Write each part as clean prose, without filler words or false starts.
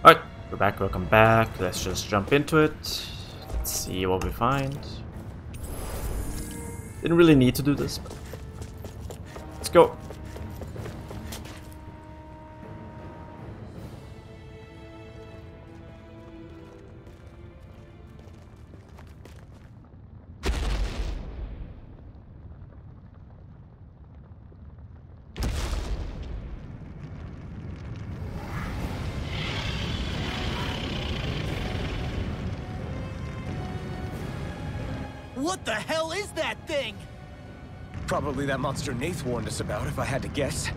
Alright, we're back, welcome back. Let's just jump into it. Let's see what we find. Didn't really need to do this, but let's go. What the hell is that thing? Probably that monster Nath warned us about, if I had to guess.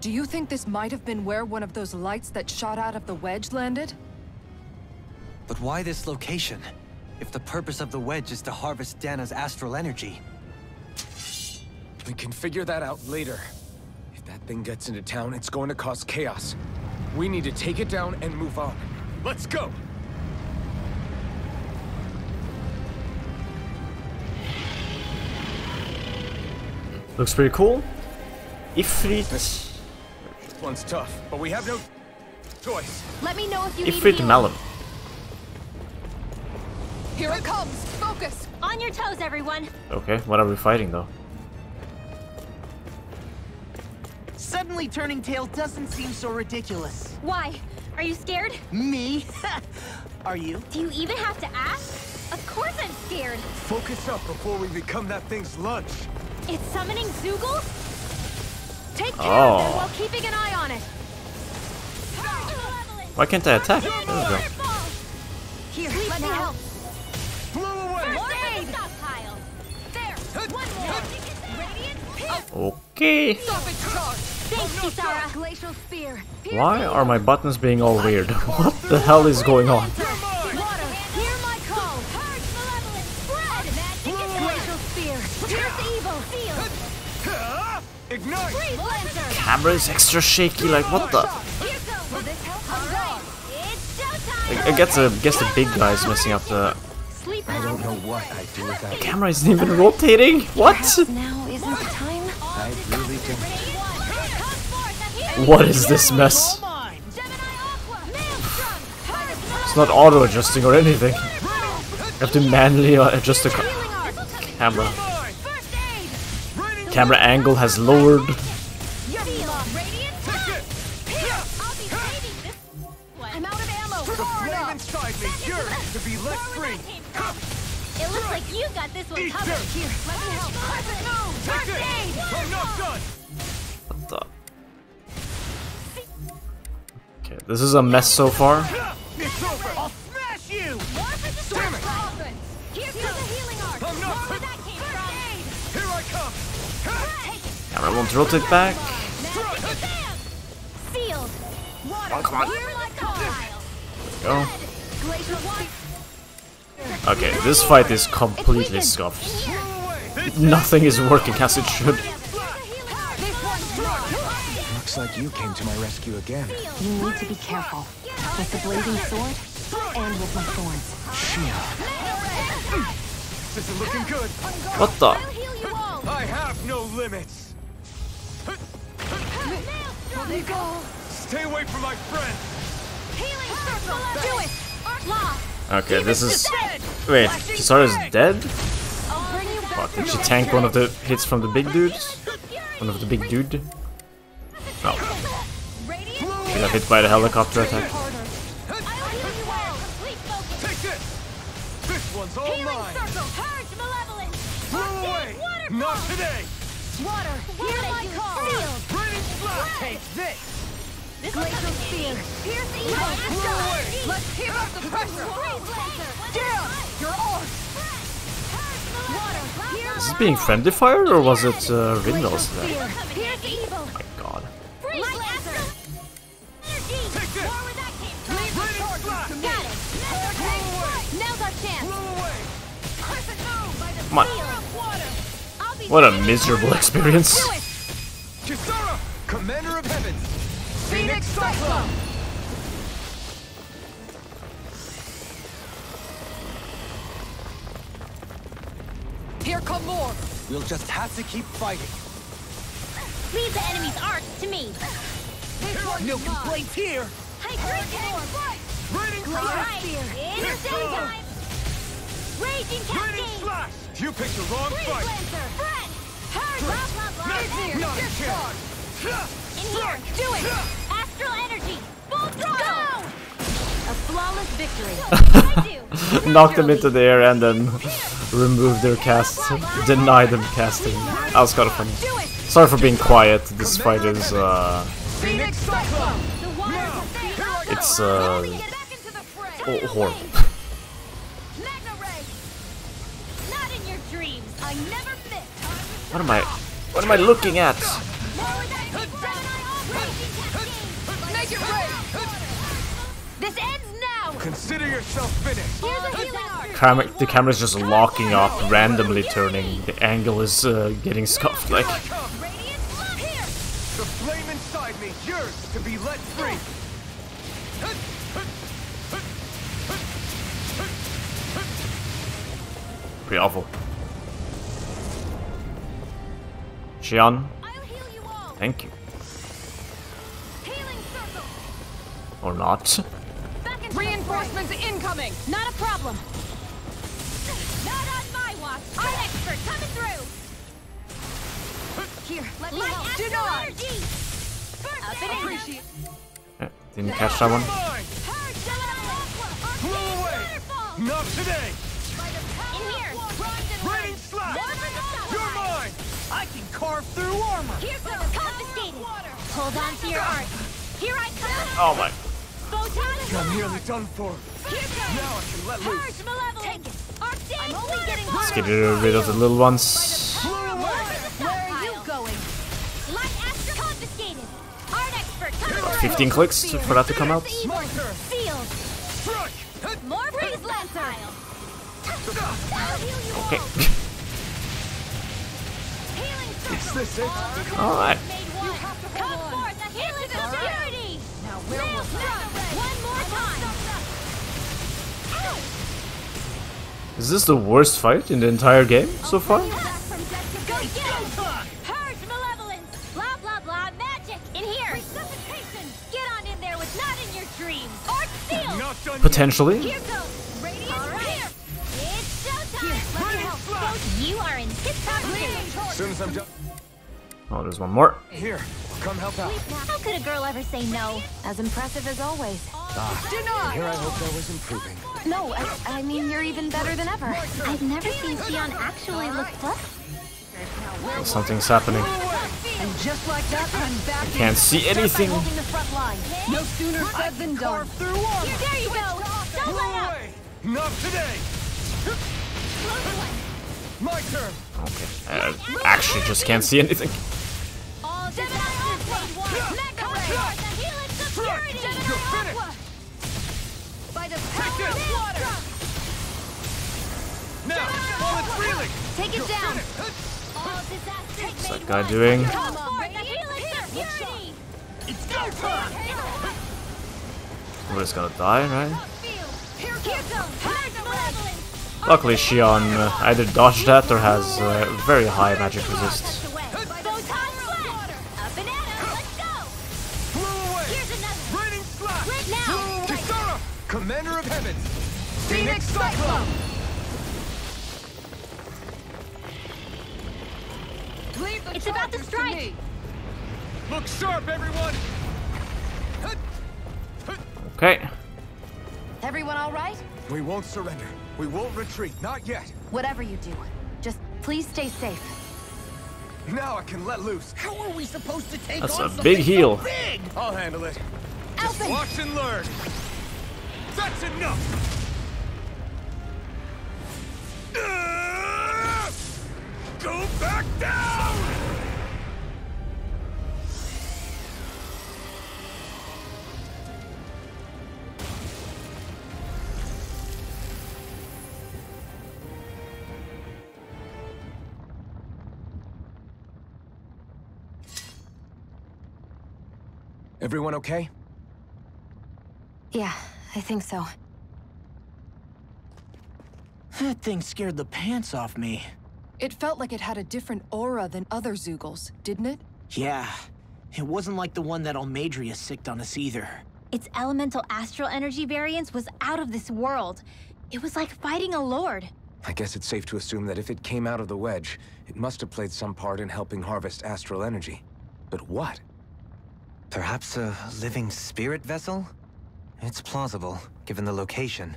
Do you think this might have been where one of those lights that shot out of the wedge landed? But why this location, if the purpose of the wedge is to harvest Dahna's astral energy? We can figure that out later. If that thing gets into town, it's going to cause chaos. We need to take it down and move on. Let's go! Looks pretty cool. Ifrit. This one's tough, but we have no choice. Let me know if you need Ifrit healing. Melon. Here it comes! Focus! On your toes, everyone! Okay, what are we fighting though? Suddenly turning tail doesn't seem so ridiculous. Why? Are you scared? Me? Are you? Do you even have to ask? Of course I'm scared! Focus up before we become that thing's lunch. It's summoning Zoogles? Take care of them Oh. while keeping an eye on it! Why can't I attack? There we go. Here, let me help! Blow away! First aid! Stockpile! There! One more! Radiant! Okay. Stop it, charge! Thanks, Kisara! Glacial spear! Why are my buttons being all weird? What the hell is going on? Water! Hear my call! Purge malevolence! Spread! Magic is Glacial spear! Pierce evil! Field! Ignite! Freeze Lancer! Camera is extra shaky, like what the? Here goes! Will this help? Alright! It's showtime! I guess the big guy's messing up the Sleep I now! don't know what I'd do without you. camera isn't even rotating. What? Now isn't the time? I really don't. What is this mess? It's not auto adjusting or anything. You have to manually adjust the camera. Camera angle has lowered. I'm out of ammo! The flame inside me yearns to be let free. It looks like you got this one Eat covered! this. Here, let me help! Take this! I'm not done! What the? Okay, this is a mess so far. It's over! I'll smash you! Damn it! Here's the healing arc! I'm not- Where that came from! Here I come! Camera won't rotate back. Bam! Sealed! Water! Oh, come on. Hear my call! Go. Glacial water! Okay, this fight is completely scuffed. Nothing is working as it should. Looks like you came to my rescue again. You need to be careful. With the blazing sword, and with my thorns. This is looking good. What the? I'll heal you all! I have no limits. Let me go! Stay away from my friend. Healing circle! Do it! Arc law! Okay, this is... Wait, Kisara's dead? I'll bring you back. What, did she tank one of the hits from the big dudes? One of the big dude? No, Radiant! she got hit by the helicopter attack. I'll heal you all! Complete focus! Take this. This one's all Healing mine. circle! Purge malevolence! Blow away. Not today. Water! Hear my call! Sealed! British flag. Take this. This glacial spear! Pierce evil! Blow away. Let's keep up the pressure! Freeze Lancer! Down! You're on! Water! Is this being friendly fire or was it Renans there? Pierce evil! My god. Freeze Lancer! Energy! Take this. More where that came from! British flag. Got it! Now's our chance! Blow away. Come on. I'll be What a miserable experience. Kisara, Commander of Heavens. Phoenix Cyclone! Here come more! We'll just have to keep fighting. Leave the enemy's arcs to me! No complaints here. Raining All slash! right, instant time. Raging Raining cascade. slash! You picked the wrong fight! Friend. Hurry. Blah, blah, blah. Not a chance! In here. Do it. Astral energy. Full throttle. Go. A flawless victory. Knock them into the air and then remove their cast. Deny them casting. That was kind of funny. Sorry for being quiet. This fight is Phoenix Cyclone! it's horrible. Magna ray. Not in your dreams. I never miss. What am I looking at? Make it rain. This ends now. Consider yourself finished! Here's a healing arc. The camera's just locking up, randomly turning. The angle is getting scuffed. Like, Radiant here. The flame inside me, yours to be let free! pretty awful. Xian, I'll heal you all. thank you. Healing circle. Or not. Back into Reinforcements incoming! Not a problem. Not on my watch. I'm expert coming through. Here, let me Light help. astral energy. Up and Appreciate. Didn't catch that one. Mine! Blow away! Not today! In here. Raining slash! You're mine! I can carve through armor. Here goes confiscated. Hold on to your art. Here I come. Oh my. Photon. I'm nearly done for. Here goes. Now I can let loose. Purge malevolence. Arc I'm only getting Let's get rid of the little ones. Blow away! Where are you going? Light astral confiscated. Art expert coming 15 clicks for that to come out. My turn! Sealed. Strike! More freeze lancer. I'll heal you Okay. all. Healing circle. Is this it? Alright. Come forth, a healing security. Now where will one more time. Is this the worst fight in the entire game so far? Go get him. Purge malevolence. Blah blah blah. Magic in here. Resuscitation. Get on in there with not in your dreams. Art sealed. Not done yet. Potentially. Here goes. Radiant here. It's showtime. Let me help. Folks, you are in tip-top As soon as I'm done. Oh, there's one more. Here, come help out. How could a girl ever say no? As impressive as always. Here I hope I was improving. No, I mean you're even better than ever. I've never seen Xion actually look plus. Something's happening. And just like that, I'm back. Can't see anything. Holding the front line. No sooner said than done. There you go. Don't Blow let up. away! Not today! My turn! Okay. I actually just can't see anything. All disasters made one. Mega ray. The healing security. You're finished! By the Take power this! of water. Now, while it's reeling! Take it down. Finished. All disasters What's made that guy one. doing? Come forth, the healing security. It's go time. Somebody's gonna die, right? Here goes. Purge malevolence. Luckily, Xion either dodged that or has very high magic resist. Away. Photon slash. Up and at 'em. Let's go. Blow away! Here's another. Raining slash! Right now. Kisara! Commander of Heavens! Phoenix Cyclone! Leave the It's about to charges strike. me. Look sharp, everyone! Okay. Everyone all right? We won't surrender. We won't retreat. Not yet. Whatever you do, just please stay safe. Now I can let loose. How are we supposed to take That's on a something big heal. so big? I'll handle it. Just Alvin! watch and learn. That's enough! Go back down! Everyone okay? Yeah, I think so. That thing scared the pants off me. It felt like it had a different aura than other Zeugles, didn't it? Yeah, it wasn't like the one that Almadria sicked on us either. Its elemental astral energy variance was out of this world. It was like fighting a lord. I guess it's safe to assume that if it came out of the wedge, it must have played some part in helping harvest astral energy. But what? Perhaps a living spirit vessel? It's plausible, given the location.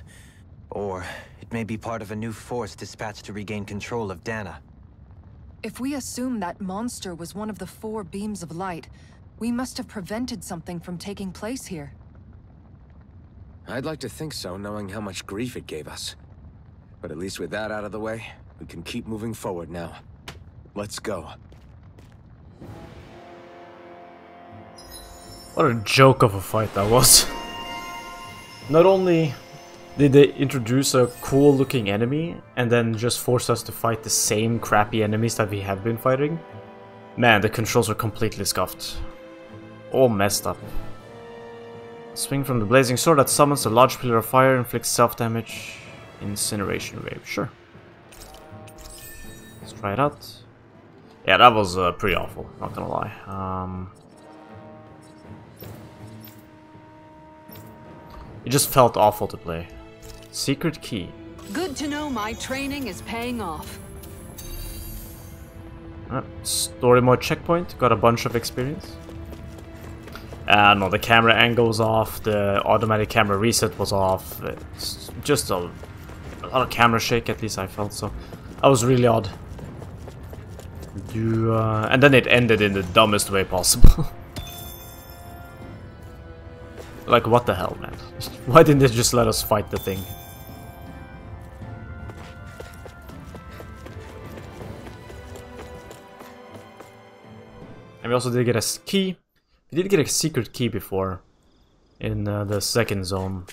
Or it may be part of a new force dispatched to regain control of Dahna. If we assume that monster was one of the 4 beams of light, we must have prevented something from taking place here. I'd like to think so, knowing how much grief it gave us. But at least with that out of the way, we can keep moving forward now. Let's go. What a joke of a fight that was. Not only did they introduce a cool looking enemy and then just force us to fight the same crappy enemies that we have been fighting, man, the controls were completely scuffed. All messed up. Swing from the blazing sword that summons a large pillar of fire, inflicts self-damage, incineration wave. Sure. Let's try it out. Yeah, that was pretty awful, not gonna lie. It just felt awful to play. Secret key. Good to know my training is paying off. Story mode checkpoint, got a bunch of experience. No, the camera angle was off, the automatic camera reset was off. It's just a lot of camera shake, at least I felt, so that was really odd. And then it ended in the dumbest way possible. Like, what the hell, man? Why didn't they just let us fight the thing? And we also did get a key. We did get a secret key before in the second zone.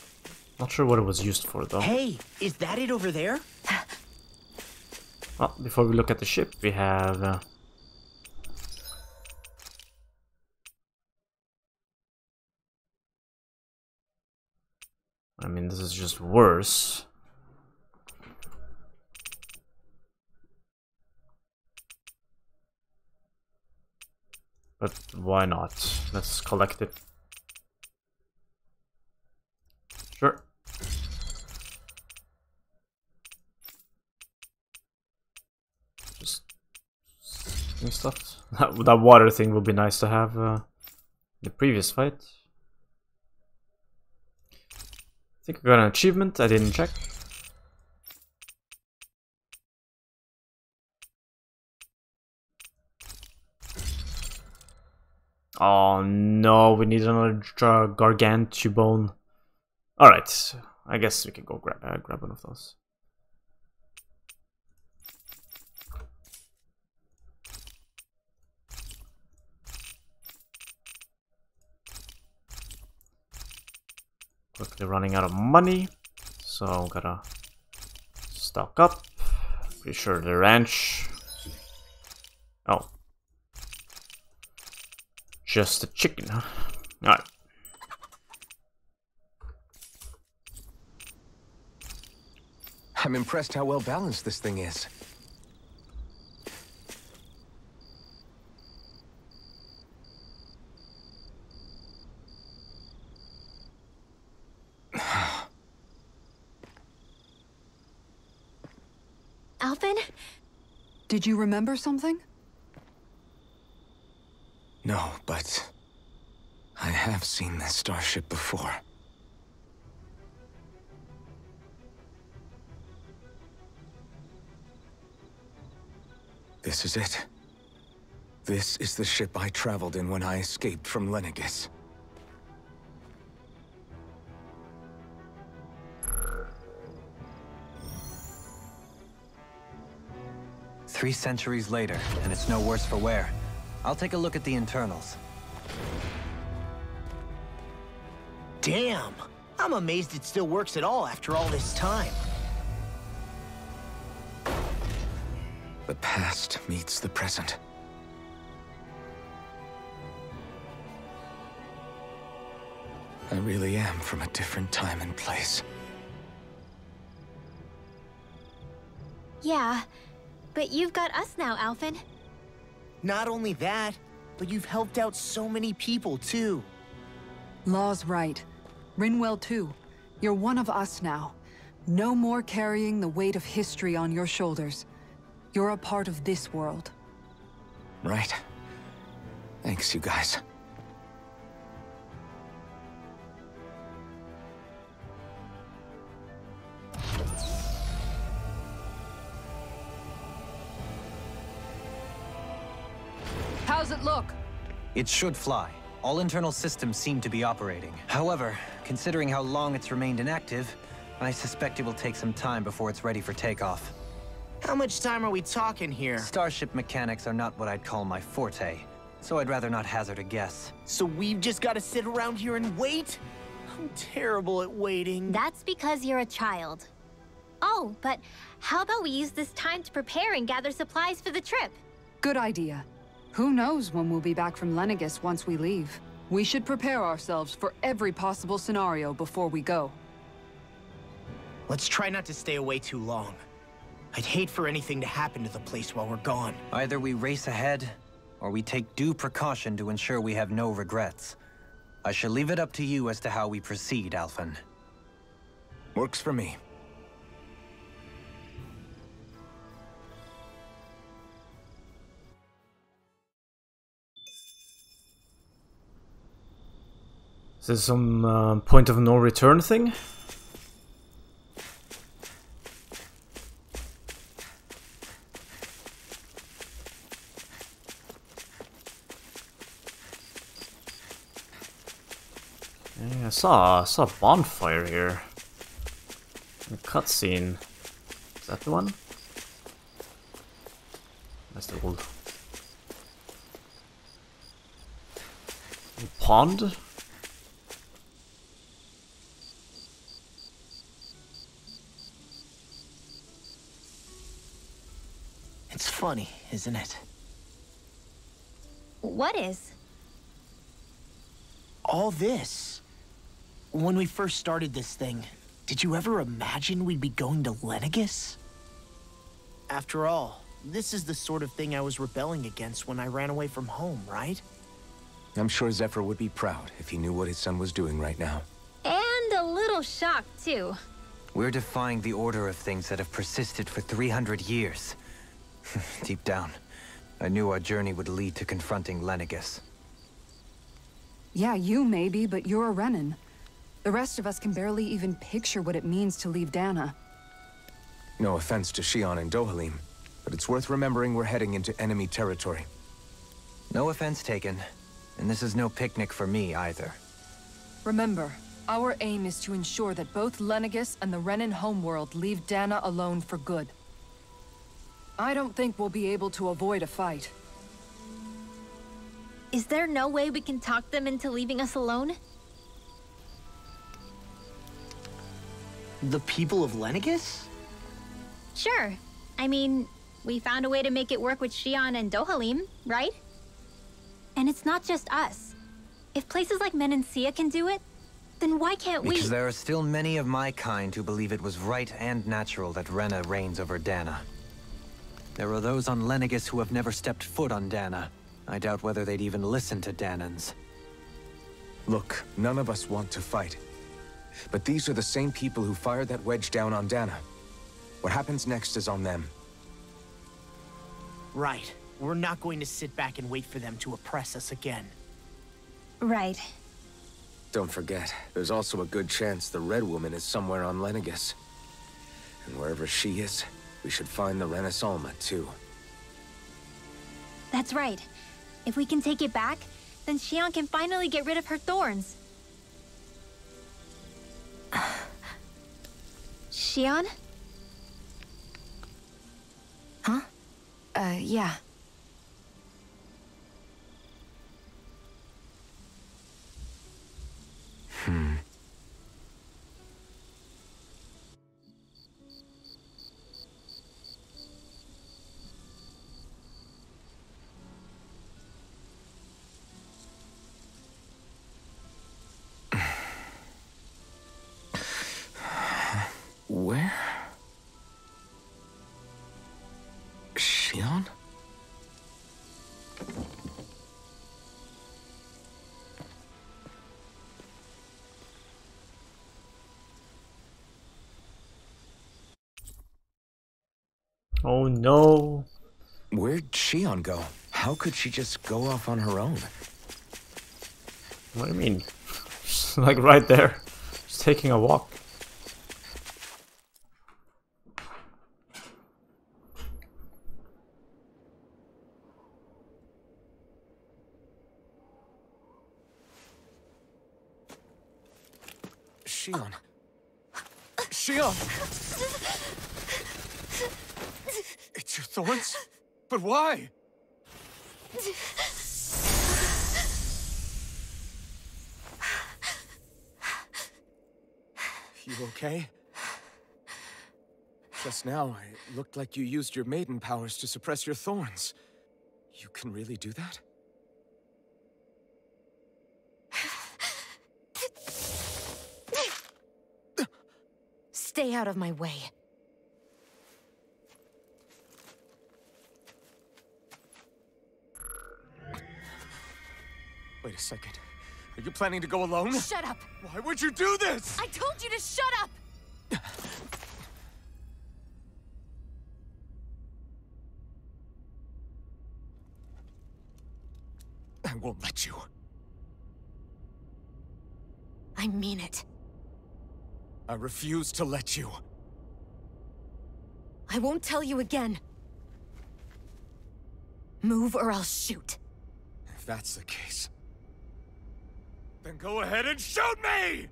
Not sure what it was used for, though. Hey, is that it over there? Well, before we look at the ship, we have... I mean, this is just worse. But why not? Let's collect it. Sure. Just stuff. That water thing would be nice to have the previous fight. I think I got an achievement, I didn't check. Oh no, we need another gargantubone. Alright, I guess we can go grab one of those. Quickly running out of money, so gotta stock up. Pretty sure the ranch. Oh. Just a chicken, huh? Alright. I'm impressed how well balanced this thing is. Alphen? Did you remember something? No, but I have seen this starship before. This is it. This is the ship I traveled in when I escaped from Lenegis. Three centuries later, and it's no worse for wear. I'll take a look at the internals. Damn! I'm amazed it still works at all after all this time. The past meets the present. I really am from a different time and place. Yeah, but you've got us now, Alphen. Not only that, but you've helped out so many people, too. Law's right. Rinwell too. You're one of us now. No more carrying the weight of history on your shoulders. You're a part of this world. Right. Thanks, you guys. How's it look? It should fly. All internal systems seem to be operating. However, considering how long it's remained inactive, I suspect it will take some time before it's ready for takeoff. How much time are we talking here? Starship mechanics are not what I'd call my forte, so I'd rather not hazard a guess. So we've just got to sit around here and wait? I'm terrible at waiting. That's because you're a child. Oh, but how about we use this time to prepare and gather supplies for the trip? Good idea. Who knows when we'll be back from Lenegis once we leave. We should prepare ourselves for every possible scenario before we go. Let's try not to stay away too long. I'd hate for anything to happen to the place while we're gone. Either we race ahead, or we take due precaution to ensure we have no regrets. I shall leave it up to you as to how we proceed, Alphen. Works for me. Is this some point of no return thing? Yeah, I saw a bonfire here. A cutscene. Is that the one? That's the old pond. It's funny, isn't it? What is? All this. When we first started this thing, did you ever imagine we'd be going to Lenegis? After all, this is the sort of thing I was rebelling against when I ran away from home, right? I'm sure Zephyr would be proud if he knew what his son was doing right now. And a little shocked, too. We're defying the order of things that have persisted for 300 years. Deep down, I knew our journey would lead to confronting Lenegis. Yeah, you maybe, but you're a Renan. The rest of us can barely even picture what it means to leave Dahna. No offense to Xion and Dohalim, but it's worth remembering we're heading into enemy territory. No offense taken, and this is no picnic for me either. Remember, our aim is to ensure that both Lenegis and the Renan homeworld leave Dahna alone for good. I don't think we'll be able to avoid a fight. Is there no way we can talk them into leaving us alone? The people of Lenegis? Sure. I mean, we found a way to make it work with Xion and Dohalim, right? And it's not just us. If places like Menancia can do it, then why can't we? Because there are still many of my kind who believe it was right and natural that Rena reigns over Dahna. There are those on Lenegis who have never stepped foot on Dahna. I doubt whether they'd even listen to Dahnans. Look, none of us want to fight. But these are the same people who fired that wedge down on Dahna. What happens next is on them. Right. We're not going to sit back and wait for them to oppress us again. Right. Don't forget, there's also a good chance the Red Woman is somewhere on Lenegis. And wherever she is, we should find the Renasalma too. That's right. If we can take it back, then Xion can finally get rid of her thorns. Xion? Huh? Yeah. Where? Xion? Oh no. Where'd Shion go? How could she just go off on her own? What do you mean? She's like right there. She's taking a walk. Shion. Shion! It's your thorns? But why? You okay? Just now, it looked like you used your maiden powers to suppress your thorns. You can really do that? Stay out of my way. Wait a second. Are you planning to go alone? Shut up! Why would you do this? I told you to shut up! I won't let you. I mean it. I refuse to let you. I won't tell you again. Move or I'll shoot. If that's the case, then go ahead and shoot me!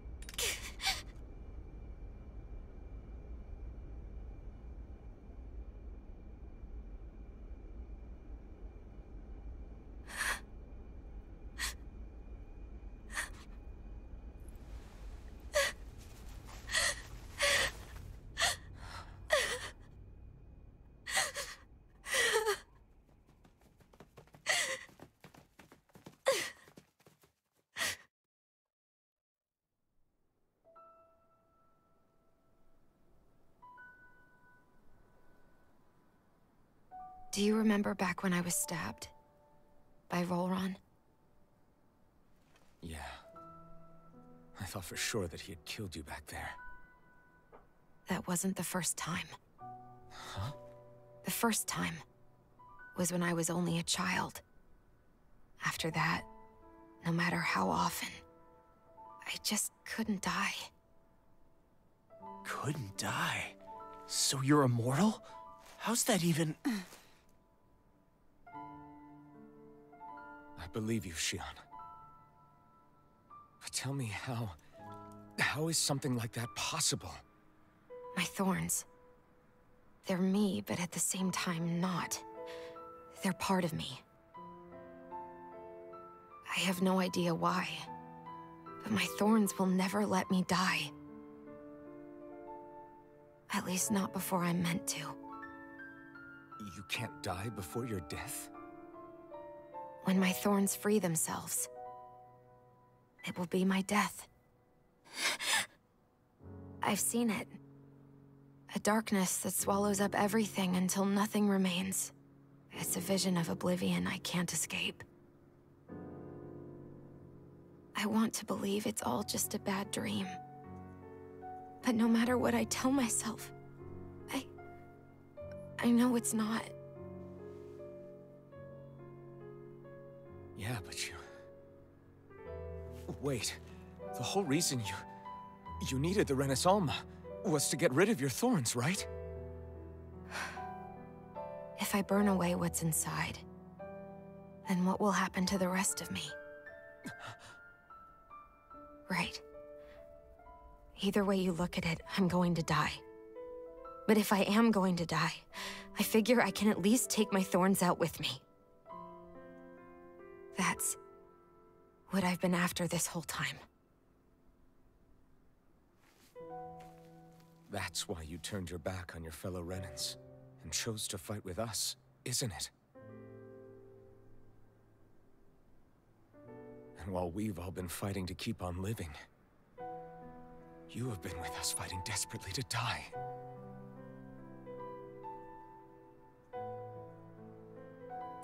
Do you remember back when I was stabbed? By Rolron? Yeah. I thought for sure that he had killed you back there. That wasn't the first time. Huh? The first time was when I was only a child. After that, no matter how often, I just couldn't die. Couldn't die? So you're immortal? How's that even... I believe you, Shion. But tell me how is something like that possible? My thorns. They're me, but at the same time not. They're part of me. I have no idea why, but my thorns will never let me die. At least not before I'm meant to. You can't die before your death? When my thorns free themselves, it will be my death. I've seen it. A darkness that swallows up everything until nothing remains. It's a vision of oblivion I can't escape. I want to believe it's all just a bad dream. But no matter what I tell myself, I know it's not. Yeah, but you... Wait. The whole reason you needed the Renasalma was to get rid of your thorns, right? If I burn away what's inside, then what will happen to the rest of me? Right. Either way you look at it, I'm going to die. But if I am going to die, I figure I can at least take my thorns out with me. That's what I've been after this whole time. That's why you turned your back on your fellow Renans and chose to fight with us, isn't it? And while we've all been fighting to keep on living, you have been with us fighting desperately to die.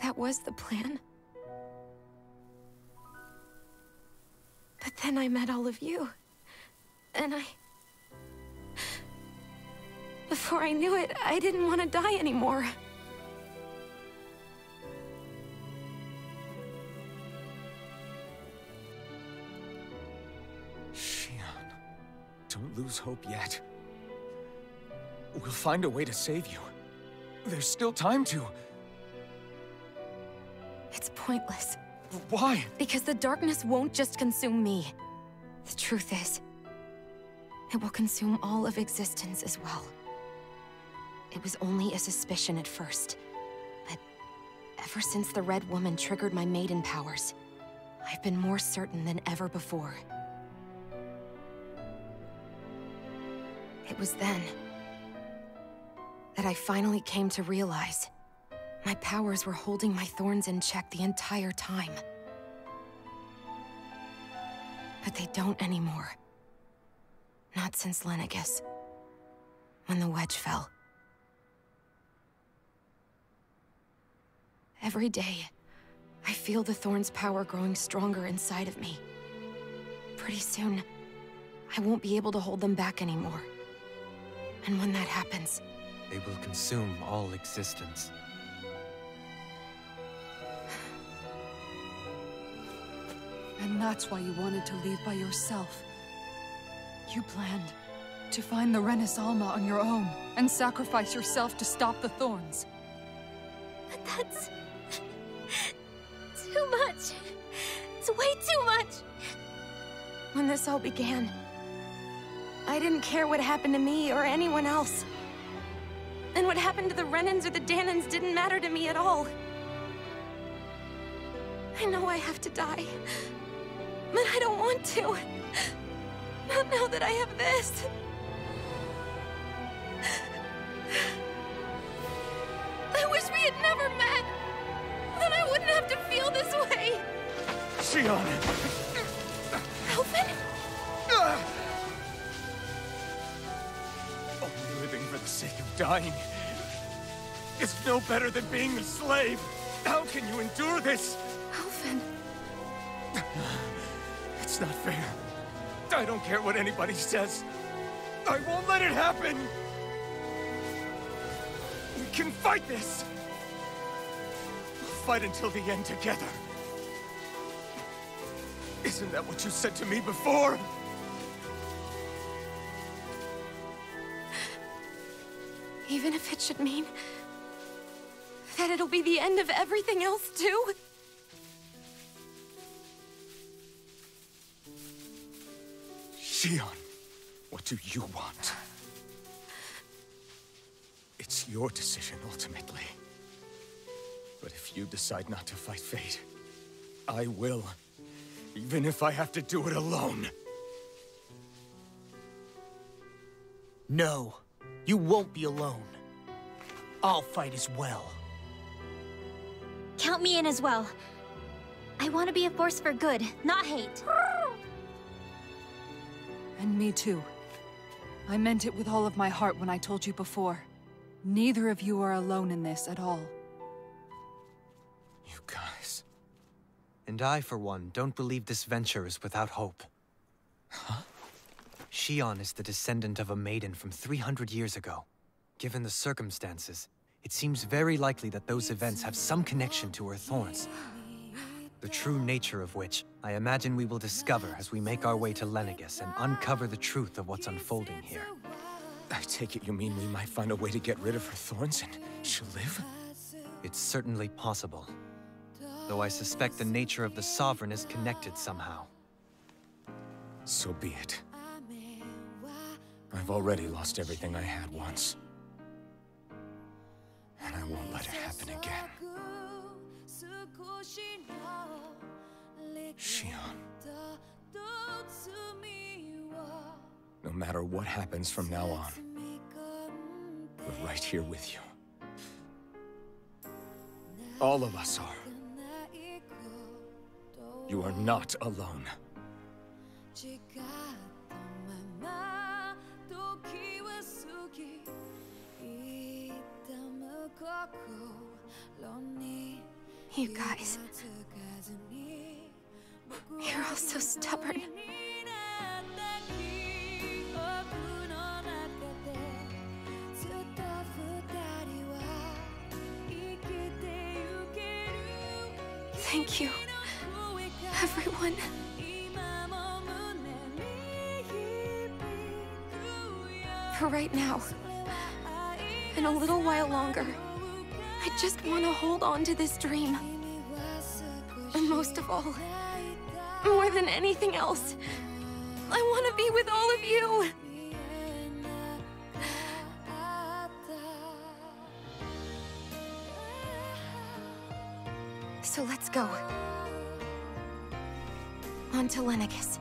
That was the plan. But then I met all of you. And Before I knew it, I didn't want to die anymore. Shion, don't lose hope yet. We'll find a way to save you. There's still time to. It's pointless. Why? Because the darkness won't just consume me. The truth is, it will consume all of existence as well. It was only a suspicion at first, but ever since the Red Woman triggered my maiden powers, I've been more certain than ever before. It was then that I finally came to realize my powers were holding my thorns in check the entire time. But they don't anymore. Not since Lenegis, when the wedge fell. Every day, I feel the thorn's power growing stronger inside of me. Pretty soon, I won't be able to hold them back anymore. And when that happens, They will consume all existence. And that's why you wanted to leave by yourself. You planned to find the Renis Alma on your own and sacrifice yourself to stop the thorns. but that's too much. It's way too much. When this all began, I didn't care what happened to me or anyone else. And what happened to the Renans or the Dahnans didn't matter to me at all. I know I have to die, but I don't want to. Not now that I have this. I wish we had never met. Then I wouldn't have to feel this way. Shion! Alvin? Only living for the sake of dying is no better than being a slave. How can you endure this? Alvin. It's not fair. I don't care what anybody says. I won't let it happen! We can fight this! We'll fight until the end together. Isn't that what you said to me before? Even if it should mean that it'll be the end of everything else, too? Shion, what do you want? It's your decision, ultimately. But if you decide not to fight fate, I will. Even if I have to do it alone. No, you won't be alone. I'll fight as well. Count me in as well. I want to be a force for good, not hate. And me too. I meant it with all of my heart when I told you before. Neither of you are alone in this at all. You guys... And I, for one, don't believe this venture is without hope. Huh? Shion is the descendant of a maiden from 300 years ago. Given the circumstances, it seems very likely that those events have some connection to her thorns. The true nature of which, I imagine we will discover as we make our way to Lenegis and uncover the truth of what's unfolding here. I take it you mean we might find a way to get rid of her thorns and she'll live? It's certainly possible. Though I suspect the nature of the Sovereign is connected somehow. So be it. I've already lost everything I had once. And I won't let it happen again. Shion. No matter what happens from now on, we're right here with you. All of us are. You are not alone. You guys... You're all so stubborn. Thank you, everyone. For right now, and a little while longer, I just want to hold on to this dream. And most of all, more than anything else, I want to be with all of you! So let's go. On to Lenegis.